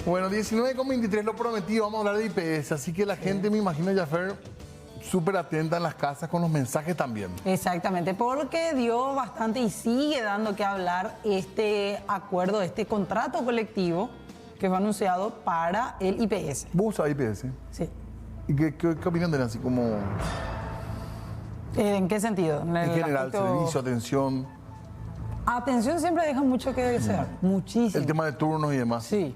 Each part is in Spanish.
Bueno, 19:23 lo prometido, vamos a hablar de IPS, así que la gente, me imagino, Jaffer, súper atenta en las casas con los mensajes también. Exactamente, porque dio bastante y sigue dando que hablar este acuerdo, este contrato colectivo que fue anunciado para el IPS. ¿Vos usás IPS? Sí. ¿Y qué opinión tenés así como ¿En qué sentido? en general, servicio, atención? Atención siempre deja mucho que desear, muchísimo. El tema de turnos y demás. Sí,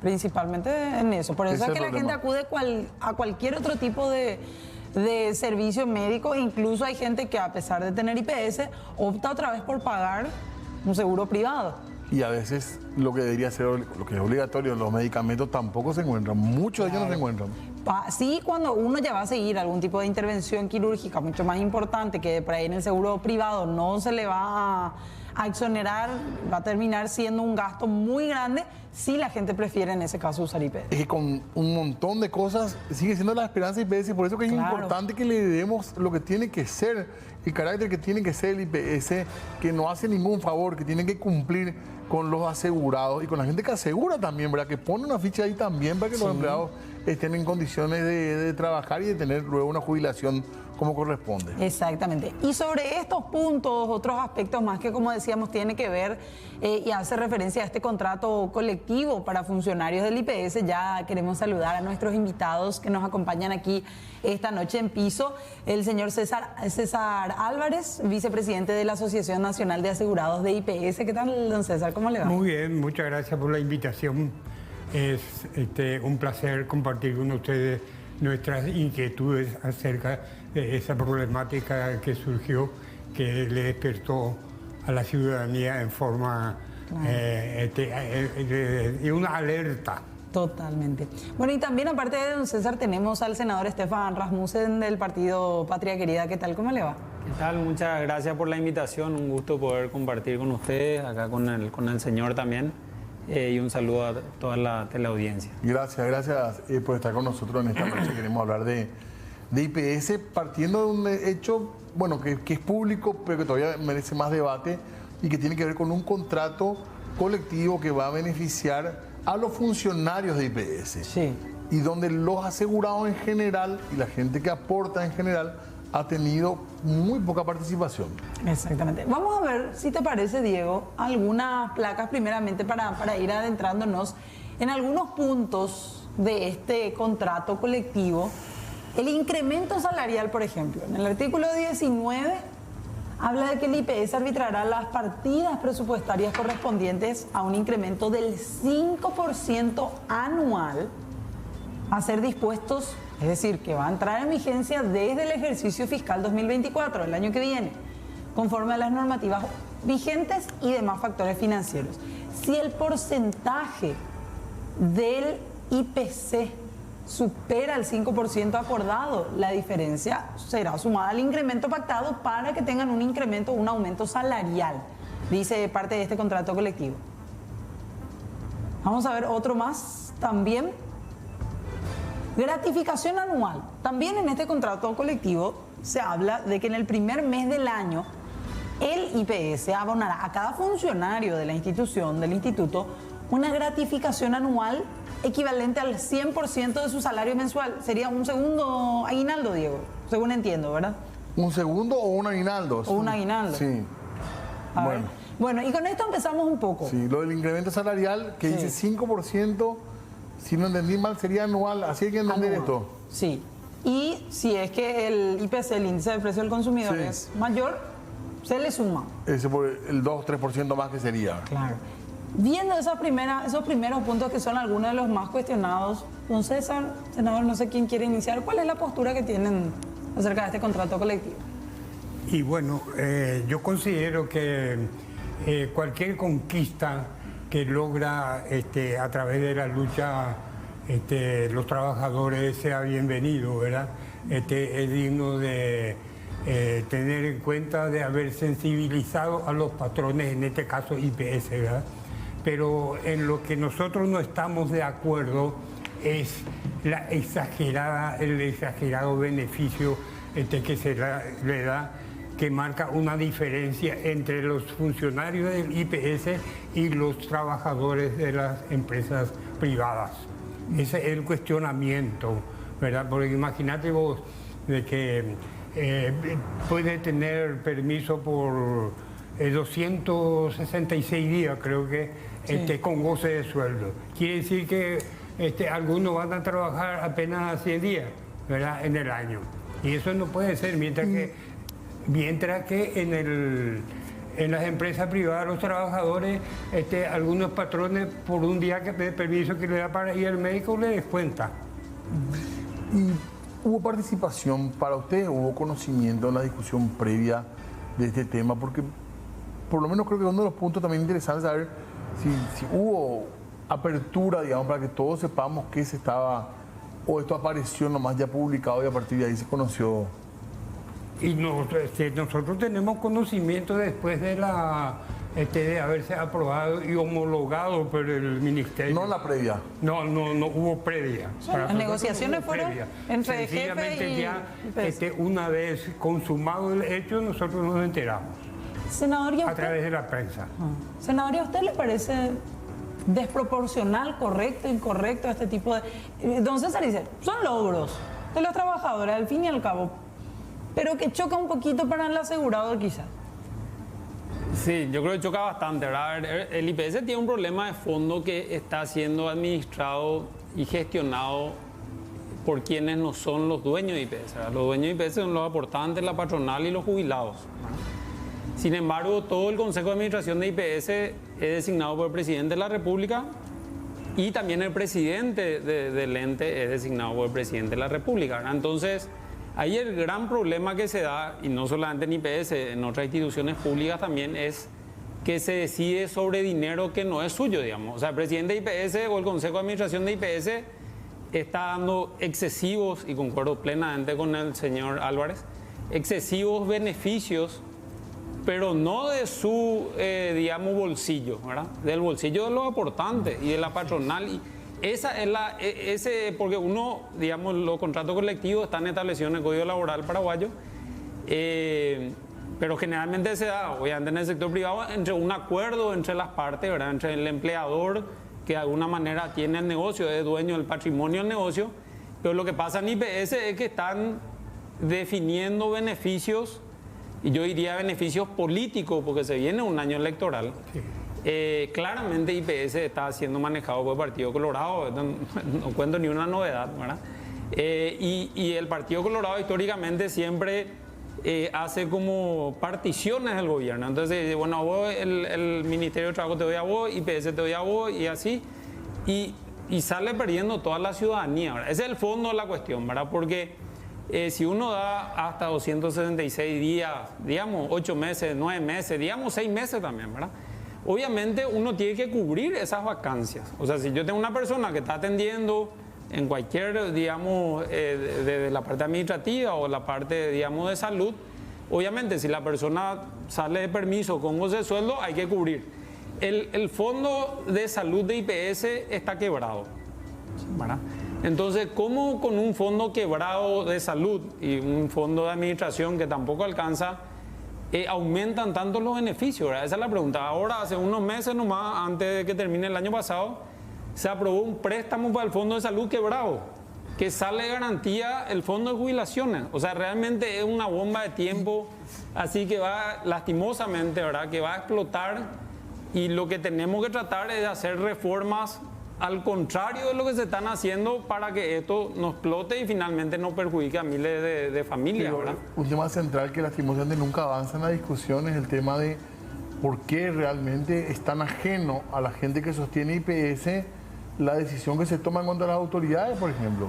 principalmente en eso. Por eso Ese es que la gente acude a cualquier otro tipo de servicio médico. Incluso hay gente que, a pesar de tener IPS, opta otra vez por pagar un seguro privado. Y a veces lo que debería ser, lo que es obligatorio, los medicamentos tampoco se encuentran. Muchos de ellos no se encuentran. Sí, cuando uno ya va a seguir algún tipo de intervención quirúrgica mucho más importante, que por ahí en el seguro privado no se le va a exonerar, va a terminar siendo un gasto muy grande, si la gente prefiere en ese caso usar IPS. Es que con un montón de cosas sigue siendo la esperanza IPS, por eso que es importante que le demos lo que tiene que ser, el carácter que tiene que ser el IPS, que no hace ningún favor, que tiene que cumplir con los asegurados y con la gente que asegura también, ¿verdad? Que pone una ficha ahí también para que los empleados estén en condiciones de trabajar y de tener luego una jubilación como corresponde. Exactamente. Y sobre estos puntos, otros aspectos más que, como decíamos, tiene que ver y hace referencia a este contrato colectivo para funcionarios del IPS, ya queremos saludar a nuestros invitados que nos acompañan aquí esta noche en piso. El señor César Álvarez, vicepresidente de la Asociación Nacional de Asegurados de IPS. ¿Qué tal, don César? ¿Cómo le va? Muy bien, muchas gracias por la invitación. Es un placer compartir con ustedes nuestras inquietudes acerca de esa problemática que surgió, que le despertó a la ciudadanía en forma de una alerta. Totalmente. Bueno, y también aparte de don César tenemos al senador Stefan Rasmussen del partido Patria Querida. ¿Qué tal? ¿Cómo le va? ¿Qué tal? Muchas gracias por la invitación. Un gusto poder compartir con ustedes, acá con el señor también. Y un saludo a toda la teleaudiencia. Gracias por estar con nosotros en esta noche. Queremos hablar de IPS partiendo de un hecho, bueno, que es público, pero que todavía merece más debate y que tiene que ver con un contrato colectivo que va a beneficiar a los funcionarios de IPS. Sí. Y donde los asegurados en general y la gente que aporta en general ha tenido muy poca participación. Exactamente. Vamos a ver, si te parece, Diego, algunas placas primeramente para ir adentrándonos en algunos puntos de este contrato colectivo. El incremento salarial, por ejemplo, en el artículo 19 habla de que el IPS arbitrará las partidas presupuestarias correspondientes a un incremento del 5% anual a ser dispuestos, es decir, que va a entrar en vigencia desde el ejercicio fiscal 2024, el año que viene, conforme a las normativas vigentes y demás factores financieros. Si el porcentaje del IPC supera el 5% acordado, la diferencia será sumada al incremento pactado para que tengan un incremento, un aumento salarial, dice parte de este contrato colectivo. Vamos a ver otro más también. Gratificación anual. También en este contrato colectivo se habla de que en el primer mes del año el IPS abonará a cada funcionario de la institución, del instituto, una gratificación anual equivalente al 100% de su salario mensual. Sería un segundo aguinaldo, Diego, según entiendo, ¿verdad? ¿Un segundo o un aguinaldo? O un aguinaldo. Sí. Bueno, y con esto empezamos un poco. Sí, lo del incremento salarial que dice 5%, si no entendí mal, sería anual. ¿Así hay que entender esto? Sí. Y si es que el IPC, el índice de precio del consumidor, es mayor, se le suma. Ese por el 2-3% más que sería. Claro. Viendo esos primeros puntos que son algunos de los más cuestionados, don César, senador, no sé quién quiere iniciar, ¿cuál es la postura que tienen acerca de este contrato colectivo? Y bueno, yo considero que cualquier conquista que logra a través de la lucha los trabajadores sea bienvenido, ¿verdad? Es digno de tener en cuenta de haber sensibilizado a los patrones, en este caso IPS, ¿verdad? Pero en lo que nosotros no estamos de acuerdo es el exagerado beneficio que se le da que marca una diferencia entre los funcionarios del IPS y los trabajadores de las empresas privadas. Ese es el cuestionamiento, ¿verdad? Porque imagínate vos de que puede tener permiso por 266 días, creo que, con goce de sueldo. Quiere decir que algunos van a trabajar apenas 100 días, ¿verdad?, en el año. Y eso no puede ser, mientras que en las empresas privadas los trabajadores, algunos patrones por un día de permiso que le da para ir al médico le descuenta. ¿Y hubo participación para usted? ¿Hubo conocimiento en la discusión previa de este tema? Porque por lo menos creo que uno de los puntos también interesantes es saber si hubo apertura, digamos, para que todos sepamos qué se estaba, o esto apareció nomás ya publicado y a partir de ahí se conoció. Y nosotros tenemos conocimiento después de de haberse aprobado y homologado por el Ministerio. No la previa. No hubo previa. Las negociaciones fueron entre jefe y ya, una vez consumado el hecho, nosotros nos enteramos. Senador, ¿y a usted? A través de la prensa. Senador, ¿y a usted le parece desproporcional, correcto, incorrecto este tipo de... Don César dice, son logros de los trabajadores, al fin y al cabo, pero que choca un poquito para el asegurado quizás. Sí, yo creo que choca bastante, ¿verdad? El IPS tiene un problema de fondo que está siendo administrado y gestionado por quienes no son los dueños de IPS, ¿verdad? Los dueños de IPS son los aportantes, la patronal y los jubilados, ¿verdad? Sin embargo, todo el Consejo de Administración de IPS es designado por el Presidente de la República y también el presidente del ente es designado por el Presidente de la República, ¿verdad? Entonces, ahí el gran problema que se da, y no solamente en IPS, en otras instituciones públicas también, es que se decide sobre dinero que no es suyo, digamos. O sea, el presidente de IPS o el Consejo de Administración de IPS está dando excesivos, y concuerdo plenamente con el señor Álvarez, excesivos beneficios, pero no de su, digamos, bolsillo, ¿verdad? Del bolsillo de los aportantes y de la patronal. Y esa es porque uno, digamos, los contratos colectivos están establecidos en el Código Laboral paraguayo, pero generalmente se da, obviamente en el sector privado, entre un acuerdo entre las partes, ¿verdad? Entre el empleador, que de alguna manera tiene el negocio, es dueño del patrimonio del negocio, pero lo que pasa en IPS es que están definiendo beneficios, y yo diría beneficios políticos, porque se viene un año electoral. Sí. Claramente IPS está siendo manejado por el Partido Colorado, no cuento ni una novedad, ¿verdad? Y el Partido Colorado históricamente siempre hace como particiones del gobierno. Entonces, bueno, vos, el Ministerio de Trabajo te doy a vos, IPS te doy a vos, y así. Y sale perdiendo toda la ciudadanía, ¿verdad? Ese es el fondo de la cuestión, ¿verdad? Porque si uno da hasta 266 días, digamos 8 meses, 9 meses, digamos 6 meses también, ¿verdad? Obviamente uno tiene que cubrir esas vacancias. O sea, si yo tengo una persona que está atendiendo en cualquier, digamos, de la parte administrativa o la parte, digamos, de salud, obviamente si la persona sale de permiso con goce de sueldo, hay que cubrir. El fondo de salud de IPS está quebrado, ¿verdad? Entonces, ¿cómo con un fondo quebrado de salud y un fondo de administración que tampoco alcanza, aumentan tanto los beneficios, ¿verdad? Esa es la pregunta. Ahora, hace unos meses nomás, antes de que termine el año pasado, se aprobó un préstamo para el fondo de salud quebrado, que sale de garantía el fondo de jubilaciones. O sea, realmente es una bomba de tiempo, así que va, lastimosamente, ¿verdad?, que va a explotar, y lo que tenemos que tratar es de hacer reformas al contrario de lo que se están haciendo para que esto no explote y finalmente no perjudique a miles de familias, ¿verdad? Un tema central que lastimosamente nunca avanza en la discusión es el tema de por qué realmente es tan ajeno a la gente que sostiene IPS la decisión que se toma en contra de las autoridades, por ejemplo.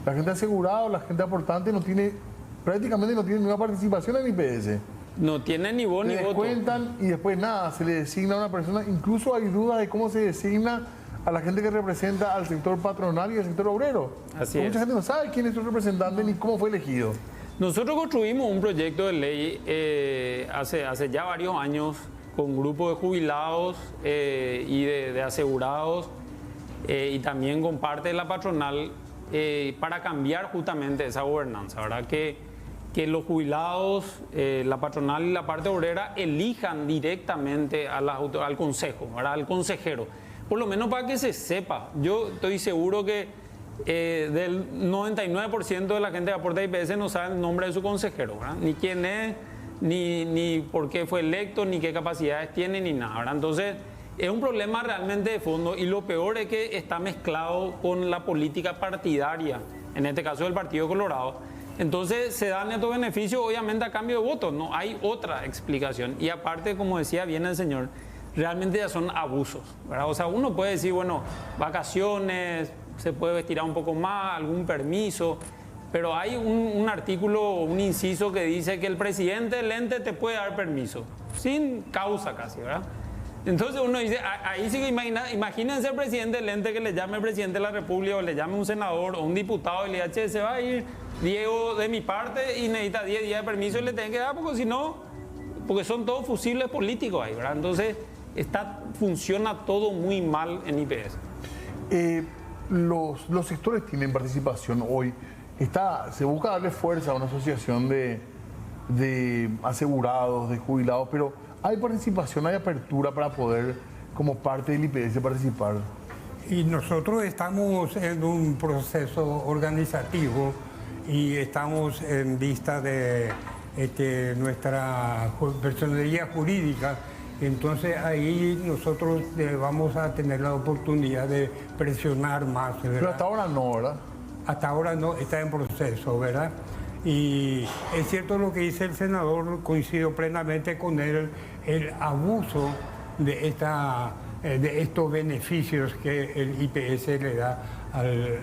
La gente asegurada, la gente aportante prácticamente no tiene ninguna participación en IPS. No tiene ni voz ni voto. Se descuentan y después nada, se le designa a una persona. Incluso hay dudas de cómo se designa a la gente que representa al sector patronal y al sector obrero. Así es. Mucha gente no sabe quién es su representante ni cómo fue elegido. Nosotros construimos un proyecto de ley hace ya varios años con grupos de jubilados y de asegurados y también con parte de la patronal para cambiar justamente esa gobernanza, ¿verdad? Que que los jubilados, la patronal y la parte obrera elijan directamente al consejo, ¿verdad? Al consejero. Por lo menos para que se sepa. Yo estoy seguro que del 99% de la gente que aporta a IPS no sabe el nombre de su consejero, ¿verdad? Ni quién es, ni por qué fue electo, ni qué capacidades tiene, ni nada, ¿verdad? Entonces, es un problema realmente de fondo y lo peor es que está mezclado con la política partidaria, en este caso del Partido Colorado. Entonces se dan estos beneficios obviamente a cambio de votos, no hay otra explicación. Y aparte, como decía bien el señor, realmente ya son abusos, ¿verdad? O sea, uno puede decir, bueno, vacaciones, se puede estirar un poco más, algún permiso, pero hay un artículo, un inciso que dice que el presidente del ente te puede dar permiso, sin causa casi, ¿verdad? Entonces uno dice, ahí sí que imagínense el presidente del ente que le llame el presidente de la República o le llame un senador o un diputado y le diga, che, se va a ir Diego de mi parte y necesita 10 días de permiso y le tienen que dar, porque si no, porque son todos fusibles políticos ahí, ¿verdad? Entonces funciona todo muy mal en IPS. Los sectores tienen participación hoy. Se busca darle fuerza a una asociación de asegurados, de jubilados, pero ¿hay participación, hay apertura para poder, como parte del IPS, participar? Y nosotros estamos en un proceso organizativo y estamos en vista de nuestra personería jurídica. Entonces ahí nosotros vamos a tener la oportunidad de presionar más, ¿verdad? Pero hasta ahora no, ¿verdad? Hasta ahora no, está en proceso, ¿verdad? Y es cierto lo que dice el senador, coincido plenamente con él, el abuso de estos beneficios que el IPS le da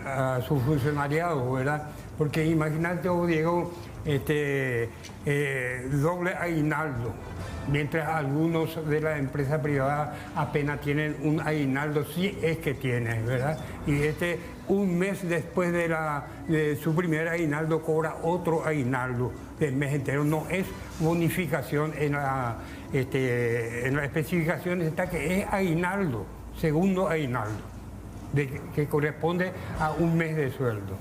a su funcionariado, ¿verdad? Porque imagínate, Diego, doble aguinaldo, mientras algunos de la empresa privada apenas tienen un aguinaldo, si es que tienen, ¿verdad? Y un mes después de su primer aguinaldo cobra otro aguinaldo del mes entero. No es bonificación, en la especificación está que es aguinaldo, segundo aguinaldo, que corresponde a un mes de sueldo.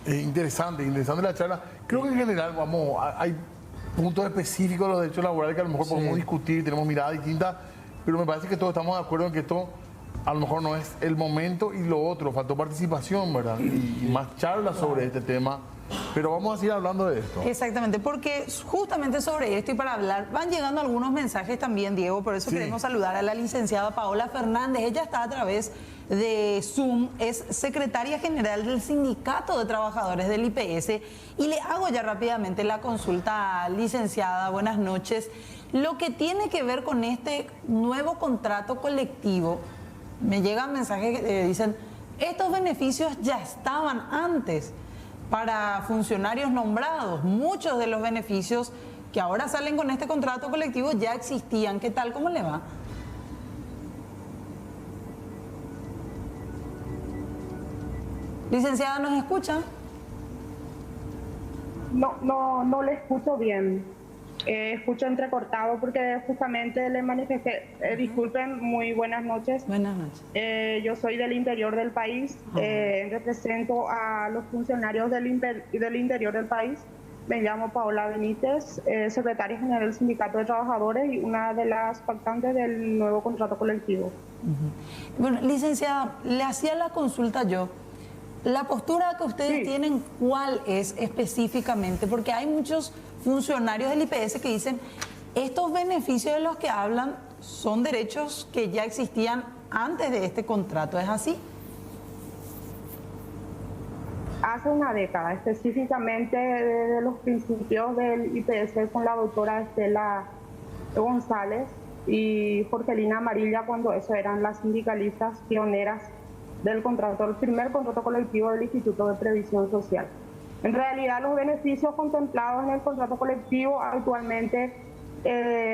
Interesante la charla. Creo que en general hay puntos específicos de los derechos laborales que a lo mejor podemos discutir, tenemos miradas distintas, pero me parece que todos estamos de acuerdo en que esto a lo mejor no es el momento, y lo otro, faltó participación, ¿verdad? Y más charlas sobre este tema, pero vamos a seguir hablando de esto. Exactamente, porque justamente sobre esto y para hablar, van llegando algunos mensajes también, Diego, por eso queremos saludar a la licenciada Paola Fernández. Ella está a través de Zoom, es secretaria general del Sindicato de Trabajadores del IPS, y le hago ya rápidamente la consulta, licenciada, buenas noches. Lo que tiene que ver con este nuevo contrato colectivo, me llegan mensajes que dicen, estos beneficios ya estaban antes para funcionarios nombrados. Muchos de los beneficios que ahora salen con este contrato colectivo ya existían. ¿Qué tal? ¿Cómo le va? Licenciada, ¿nos escucha? No le escucho bien. Escucho entrecortado porque justamente le manifesté. Disculpen, muy buenas noches. Buenas noches. Yo soy del interior del país, represento a los funcionarios del interior del país. Me llamo Paola Benítez, secretaria general del Sindicato de Trabajadores y una de las pactantes del nuevo contrato colectivo. Bueno, licenciada, le hacía la consulta yo. La postura que ustedes tienen, ¿cuál es específicamente? Porque hay muchos funcionarios del IPS que dicen, estos beneficios de los que hablan son derechos que ya existían antes de este contrato. ¿Es así? Hace una década, específicamente desde los principios del IPS con la doctora Estela González y Jorgelina Amarilla, cuando eso eran las sindicalistas pioneras del primer contrato colectivo del Instituto de Previsión Social. En realidad, los beneficios contemplados en el contrato colectivo actualmente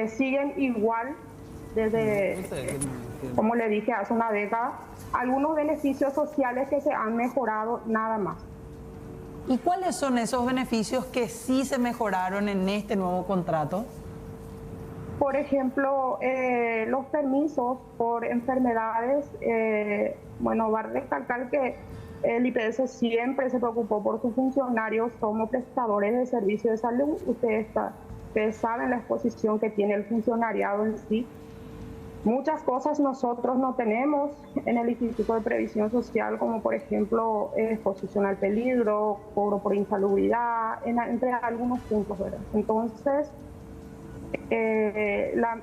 siguen igual desde, como le dije, hace una década. Algunos beneficios sociales que se han mejorado, nada más. ¿Y cuáles son esos beneficios que sí se mejoraron en este nuevo contrato? Por ejemplo, los permisos por enfermedades, va a recalcar que El IPS siempre se preocupó por sus funcionarios, somos prestadores de servicio de salud. Ustedes saben la exposición que tiene el funcionariado en sí. Muchas cosas nosotros no tenemos en el Instituto de Previsión Social, como por ejemplo exposición al peligro, cobro por insalubridad, entre algunos puntos, ¿verdad? Entonces, la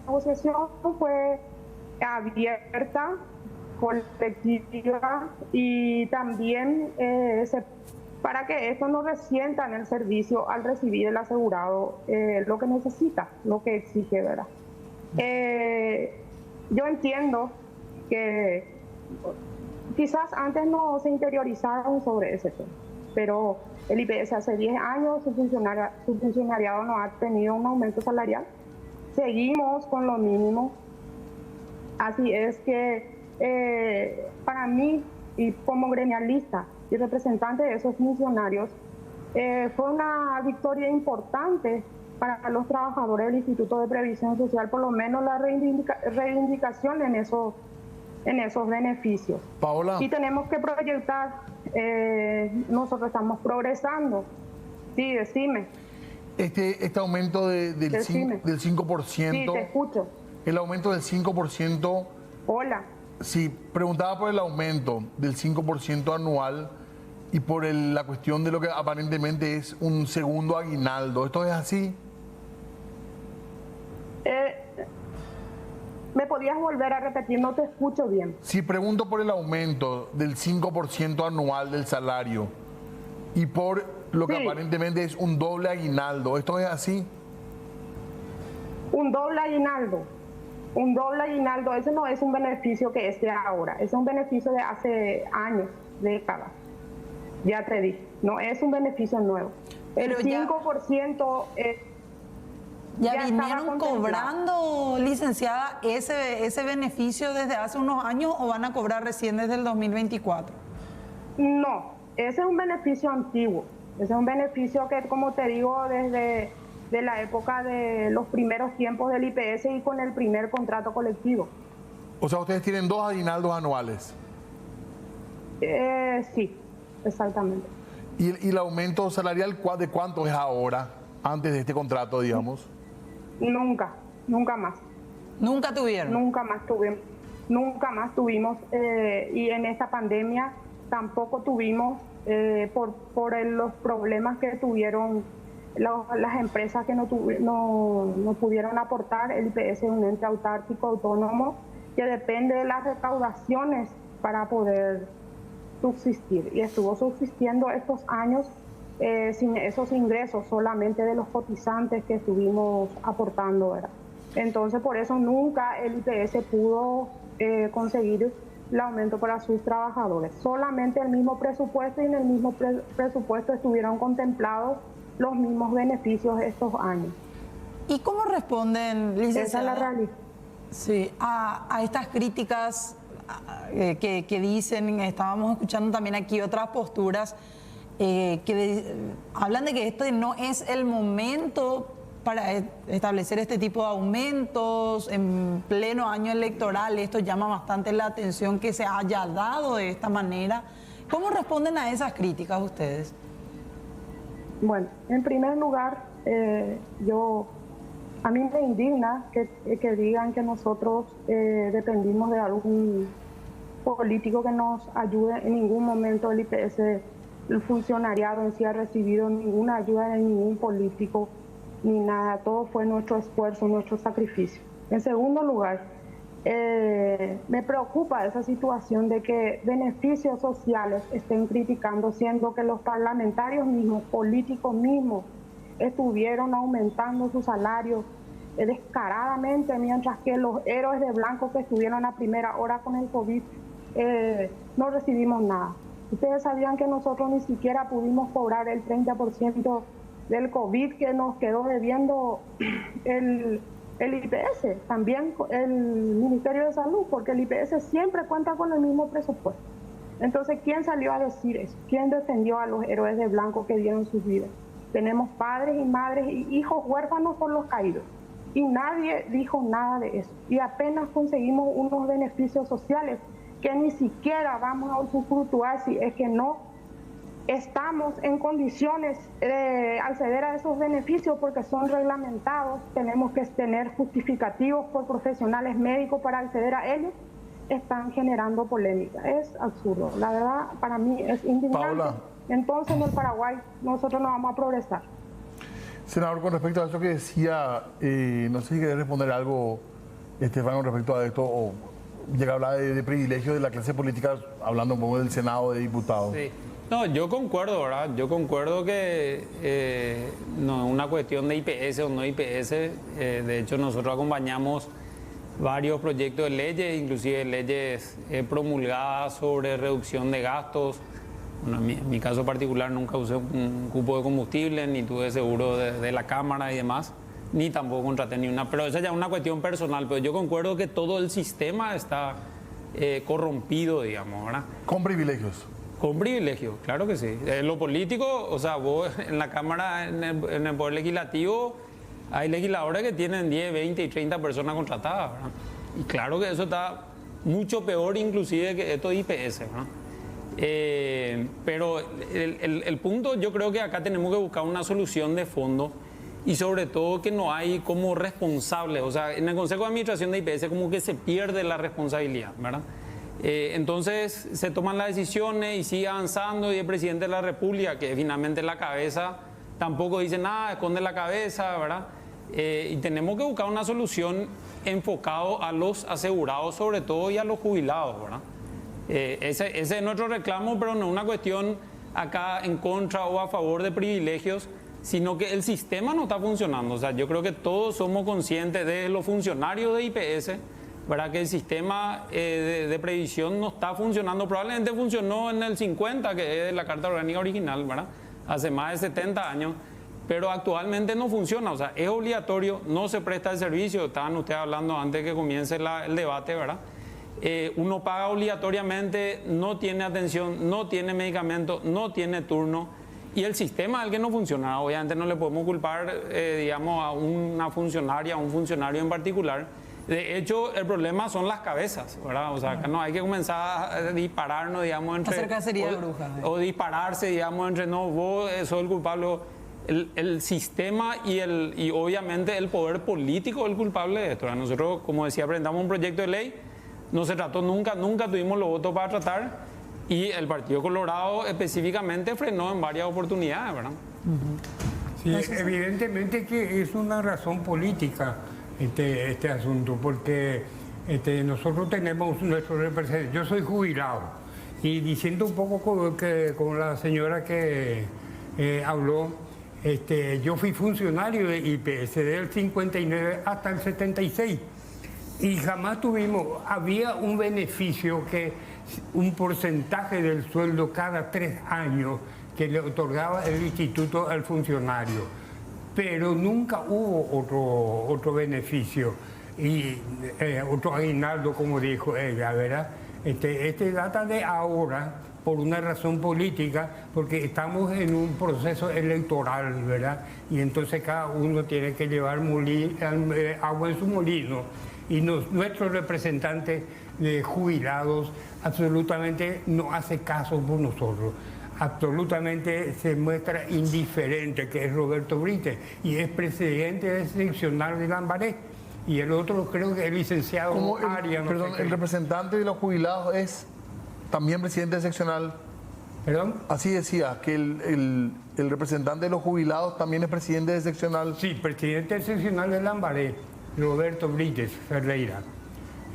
negociación fue abierta, colectiva y también para que esto no resienta en el servicio al recibir el asegurado lo que necesita, lo que exige, ¿verdad? Yo entiendo que quizás antes no se interiorizaron sobre ese tema, pero el IPS hace 10 años, su funcionariado no ha tenido un aumento salarial. Seguimos con lo mínimo. Así es que para mí, y como gremialista y representante de esos funcionarios, fue una victoria importante para los trabajadores del Instituto de Previsión Social, por lo menos la reivindicación en esos beneficios. Paola. Y tenemos que proyectar, nosotros estamos progresando. Sí, decime. Este aumento del 5%. Sí, te escucho. El aumento del 5%. Hola. Sí, preguntaba por el aumento del 5% anual y por la cuestión de lo que aparentemente es un segundo aguinaldo. ¿Esto es así? ¿Me podías volver a repetir? No te escucho bien. Si pregunto por el aumento del 5% anual del salario y por lo que aparentemente es un doble aguinaldo, ¿esto es así? Un doble aguinaldo. Un doble aguinaldo, ese no es un beneficio que es de ahora, es un beneficio de hace años, décadas. Ya te dije, no es un beneficio nuevo. El 5% ¿Ya vinieron cobrando, licenciada, ese beneficio desde hace unos años o van a cobrar recién desde el 2024? No, ese es un beneficio antiguo. Ese es un beneficio que, como te digo, desde la época de los primeros tiempos del IPS y con el primer contrato colectivo. O sea, ustedes tienen 2 aguinaldos anuales. Sí, exactamente. ¿Y el aumento salarial de cuánto es ahora, antes de este contrato, digamos? Nunca más. ¿Nunca tuvieron? Nunca más tuvimos. Y en esta pandemia tampoco tuvimos, por los problemas que tuvieron las empresas que no pudieron aportar. El IPS es un ente autárquico autónomo que depende de las recaudaciones para poder subsistir. Y estuvo subsistiendo estos años sin esos ingresos, solamente de los cotizantes que estuvimos aportando, ¿verdad? Entonces, por eso nunca el IPS pudo conseguir el aumento para sus trabajadores. Solamente el mismo presupuesto, y en el mismo presupuesto estuvieron contemplados los mismos beneficios estos años. ¿Y cómo responden, licenciada? Esa es la realidad. Sí, a estas críticas que dicen, estábamos escuchando también aquí otras posturas que hablan de que este no es el momento para establecer este tipo de aumentos en pleno año electoral. Esto llama bastante la atención que se haya dado de esta manera. ¿Cómo responden a esas críticas ustedes? Bueno, en primer lugar, a mí me indigna que digan que nosotros dependimos de algún político que nos ayude. En ningún momento el IPS, el funcionariado en sí, ha recibido ninguna ayuda de ningún político ni nada. Todo fue nuestro esfuerzo, nuestro sacrificio. En segundo lugar, me preocupa esa situación de que beneficios sociales estén criticando, siendo que los parlamentarios mismos, políticos mismos, estuvieron aumentando su salario descaradamente, mientras que los héroes de blanco que estuvieron a primera hora con el COVID no recibimos nada. Ustedes sabían que nosotros ni siquiera pudimos cobrar el 30% del COVID que nos quedó debiendo el IPS, también el Ministerio de Salud, porque el IPS siempre cuenta con el mismo presupuesto. Entonces, ¿quién salió a decir eso? ¿Quién defendió a los héroes de blanco que dieron sus vidas? Tenemos padres y madres y hijos huérfanos por los caídos, y nadie dijo nada de eso. Y apenas conseguimos unos beneficios sociales que ni siquiera vamos a usufructuar si es que no estamos en condiciones de acceder a esos beneficios porque son reglamentados, tenemos que tener justificativos por profesionales médicos para acceder a ellos, están generando polémica. Es absurdo, la verdad para mí es indignante. Paola. Entonces en el Paraguay nosotros no vamos a progresar. Senador, con respecto a eso que decía, no sé si querés responder algo, Estefan, con respecto a esto, o llega a hablar de privilegios de la clase política, hablando un poco del Senado, de diputados. Sí. No, yo concuerdo, ¿verdad? Yo concuerdo que no es una cuestión de IPS o no IPS. De hecho, nosotros acompañamos varios proyectos de leyes, inclusive leyes promulgadas sobre reducción de gastos. Bueno, en mi caso particular nunca usé un cupo de combustible, ni tuve seguro de la Cámara y demás, ni tampoco contraté ni una. Pero esa ya es una cuestión personal, pero yo concuerdo que todo el sistema está corrompido, digamos, ¿verdad? Con privilegios. Con privilegio, claro que sí. Lo político, o sea, vos en la Cámara, en el Poder Legislativo, hay legisladores que tienen 10, 20 y 30 personas contratadas, ¿verdad? Y claro que eso está mucho peor inclusive que esto de IPS, ¿verdad? Pero el punto, yo creo que acá tenemos que buscar una solución de fondo y sobre todo que no hay como responsables. O sea, en el Consejo de Administración de IPS como que se pierde la responsabilidad, ¿verdad? Entonces se toman las decisiones y sigue avanzando y el presidente de la República, que finalmente la cabeza, tampoco dice nada, esconde la cabeza, ¿verdad? Y tenemos que buscar una solución enfocado a los asegurados sobre todo y a los jubilados, ¿verdad? Ese es nuestro reclamo, pero no es una cuestión acá en contra o a favor de privilegios, sino que el sistema no está funcionando. O sea, yo creo que todos somos conscientes de los funcionarios de IPS, ¿verdad? Que el sistema de previsión no está funcionando. Probablemente funcionó en el 50, que es la Carta Orgánica original, ¿verdad? Hace más de 70 años, pero actualmente no funciona. O sea, es obligatorio, no se presta el servicio. Estaban ustedes hablando antes que comience el debate, ¿verdad? Uno paga obligatoriamente, no tiene atención, no tiene medicamento, no tiene turno y el sistema es el que no funciona. Obviamente no le podemos culpar, digamos, a una funcionaria, a un funcionario en particular. De hecho, el problema son las cabezas, ¿verdad? O sea, acá no hay que comenzar a dispararnos, digamos, entre... Hacer cacería de brujas. O dispararse, digamos, entre, no, vos sos el culpable. El sistema y obviamente el poder político es el culpable de esto, ¿verdad? Nosotros, como decía, presentamos un proyecto de ley. No se trató nunca tuvimos los votos para tratar y el Partido Colorado específicamente frenó en varias oportunidades, ¿verdad? Sí, evidentemente que es una razón política este asunto, porque nosotros tenemos nuestro representante. Yo soy jubilado y diciendo un poco con la señora que habló, yo fui funcionario de IPS del 59 hasta el 76. Y jamás había un beneficio que un porcentaje del sueldo cada 3 años que le otorgaba el instituto al funcionario, pero nunca hubo otro beneficio y otro aguinaldo, como dijo ella, ¿verdad? Este data de ahora por una razón política, porque estamos en un proceso electoral, ¿verdad? Y entonces cada uno tiene que llevar agua en su molino. Y nuestros representantes jubilados absolutamente no hace caso por nosotros. Absolutamente se muestra indiferente, que es Roberto Brites, y es presidente seccional de Lambaré. Y el otro creo que es licenciado Arias. Perdón, el representante de los jubilados es también presidente seccional. ¿Perdón? Así decía, que el representante de los jubilados también es presidente de seccional. Sí, presidente seccional de Lambaré. Roberto Brites Ferreira,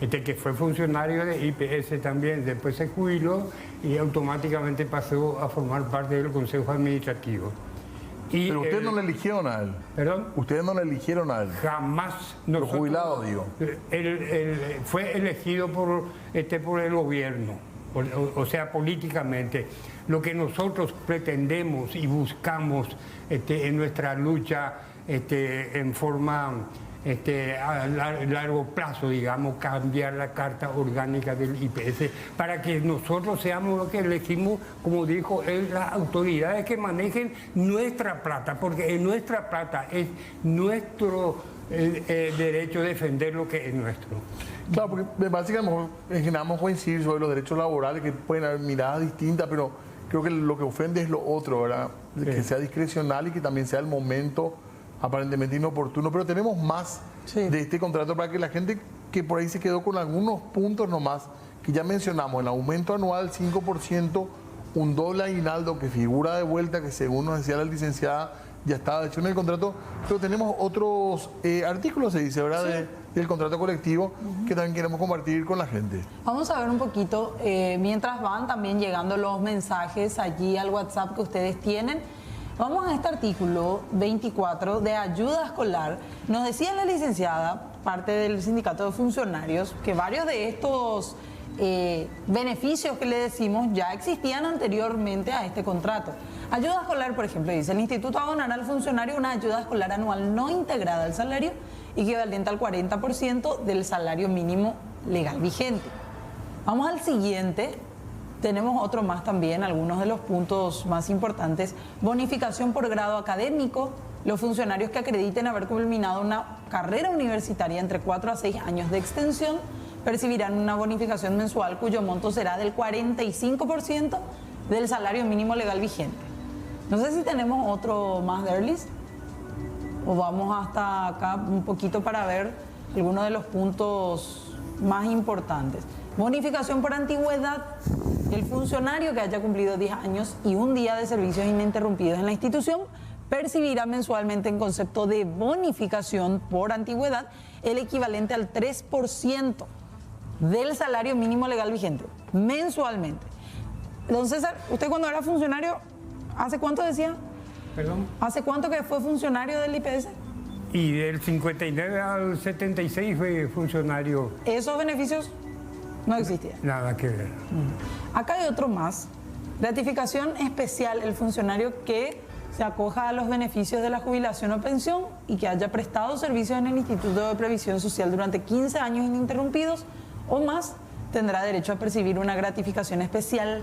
que fue funcionario de IPS también, después se jubiló y automáticamente pasó a formar parte del Consejo Administrativo. Pero ustedes no le eligieron a él. ¿Perdón? Ustedes no le eligieron a él. Jamás. Los jubilados, digo. Él fue elegido por el gobierno, o sea, políticamente. Lo que nosotros pretendemos y buscamos en nuestra lucha en forma... a largo plazo, digamos, cambiar la carta orgánica del IPS para que nosotros seamos los que elegimos, como dijo él, las autoridades que manejen nuestra plata, porque en nuestra plata es nuestro derecho a defender lo que es nuestro. Claro, porque me parece que a lo mejor en general vamos a coincidir sobre los derechos laborales, que pueden haber miradas distintas, pero creo que lo que ofende es lo otro, ¿verdad? Sí. Que sea discrecional y que también sea el momento aparentemente inoportuno. Pero tenemos más de este contrato para que la gente que por ahí se quedó con algunos puntos nomás, que ya mencionamos, el aumento anual 5%, un doble aguinaldo que figura de vuelta, que según nos decía la licenciada, ya estaba hecho en el contrato, pero tenemos otros artículos, se dice, ¿verdad?, del contrato colectivo que también queremos compartir con la gente. Vamos a ver un poquito, mientras van también llegando los mensajes allí al WhatsApp que ustedes tienen. Vamos a este artículo 24 de ayuda escolar. Nos decía la licenciada, parte del sindicato de funcionarios, que varios de estos beneficios que le decimos ya existían anteriormente a este contrato. Ayuda escolar, por ejemplo, dice: el instituto abonará al funcionario una ayuda escolar anual no integrada al salario, equivalente al 40% del salario mínimo legal vigente. Vamos al siguiente. Tenemos otro más también, algunos de los puntos más importantes. Bonificación por grado académico. Los funcionarios que acrediten haber culminado una carrera universitaria entre 4 a 6 años de extensión percibirán una bonificación mensual cuyo monto será del 45% del salario mínimo legal vigente. No sé si tenemos otro más, Derlis, o vamos hasta acá un poquito para ver algunos de los puntos más importantes. Bonificación por antigüedad. El funcionario que haya cumplido 10 años y un día de servicios ininterrumpidos en la institución percibirá mensualmente, en concepto de bonificación por antigüedad, el equivalente al 3% del salario mínimo legal vigente, mensualmente. Don César, usted cuando era funcionario, ¿hace cuánto decía? ¿Perdón? ¿Hace cuánto que fue funcionario del IPS? Y del 59 al 76 fue funcionario. ¿Esos beneficios no existían? Nada que ver. Acá hay otro más. Gratificación especial: el funcionario que se acoja a los beneficios de la jubilación o pensión y que haya prestado servicios en el Instituto de Previsión Social durante 15 años ininterrumpidos o más, tendrá derecho a percibir una gratificación especial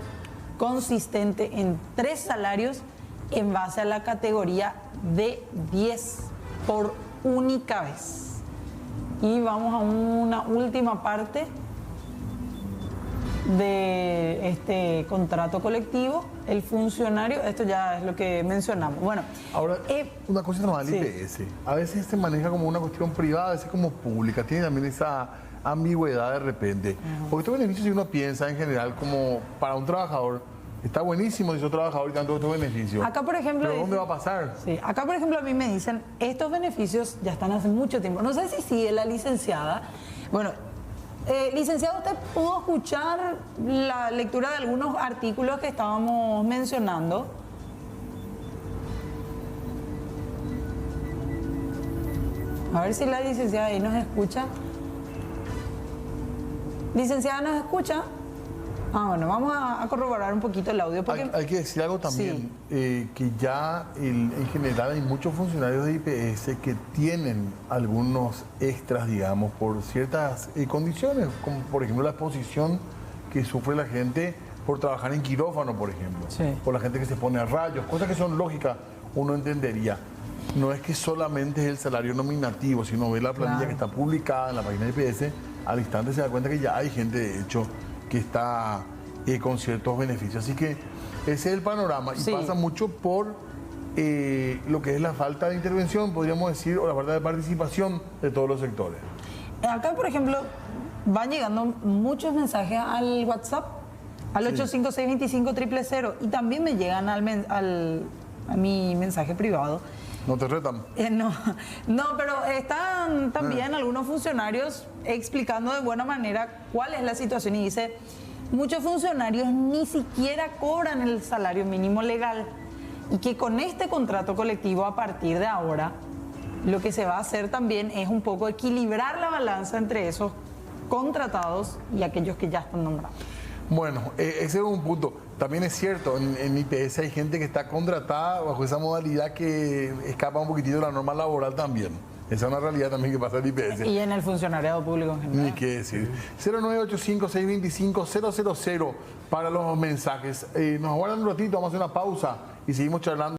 consistente en 3 salarios en base a la categoría de 10 por única vez. Y vamos a una última parte de este contrato colectivo. El funcionario, esto ya es lo que mencionamos. Bueno, ahora, una cosa normal del IPS, a veces se maneja como una cuestión privada, a veces como pública, tiene también esa ambigüedad de repente. Porque estos beneficios, si uno piensa en general como para un trabajador, está buenísimo si sos trabajador y tanto estos beneficios. Acá, por ejemplo, ¿pero dónde va a pasar? Sí, acá, por ejemplo, a mí me dicen, estos beneficios ya están hace mucho tiempo. No sé si sigue la licenciada. Bueno, licenciado, ¿usted pudo escuchar la lectura de algunos artículos que estábamos mencionando? A ver si la licenciada ahí nos escucha. Licenciada, ¿nos escucha? Bueno, vamos a corroborar un poquito el audio. Porque... Hay que decir algo también, que ya en general hay muchos funcionarios de IPS que tienen algunos extras, digamos, por ciertas condiciones, como por ejemplo la exposición que sufre la gente por trabajar en quirófano, por ejemplo, por la gente que se pone a rayos, cosas que son lógicas, uno entendería. No es que solamente es el salario nominativo, si uno ve la planilla que está publicada en la página de IPS, al instante se da cuenta que ya hay gente, de hecho, que está con ciertos beneficios. Así que ese es el panorama y pasa mucho por lo que es la falta de intervención, podríamos decir, o la falta de participación de todos los sectores. Acá, por ejemplo, van llegando muchos mensajes al WhatsApp, al 856-25-000, y también me llegan a mi mensaje privado. ¿No te retan? No, pero están también algunos funcionarios explicando de buena manera cuál es la situación, y dice: muchos funcionarios ni siquiera cobran el salario mínimo legal, y que con este contrato colectivo, a partir de ahora, lo que se va a hacer también es un poco equilibrar la balanza entre esos contratados y aquellos que ya están nombrados. Bueno, ese es un punto. También es cierto, en IPS hay gente que está contratada bajo esa modalidad que escapa un poquitito de la norma laboral también. Esa es una realidad también que pasa en IPS. Y en el funcionariado público en general. Ni qué decir. 0985-625-000 para los mensajes. Nos aguardan un ratito, vamos a hacer una pausa y seguimos charlando.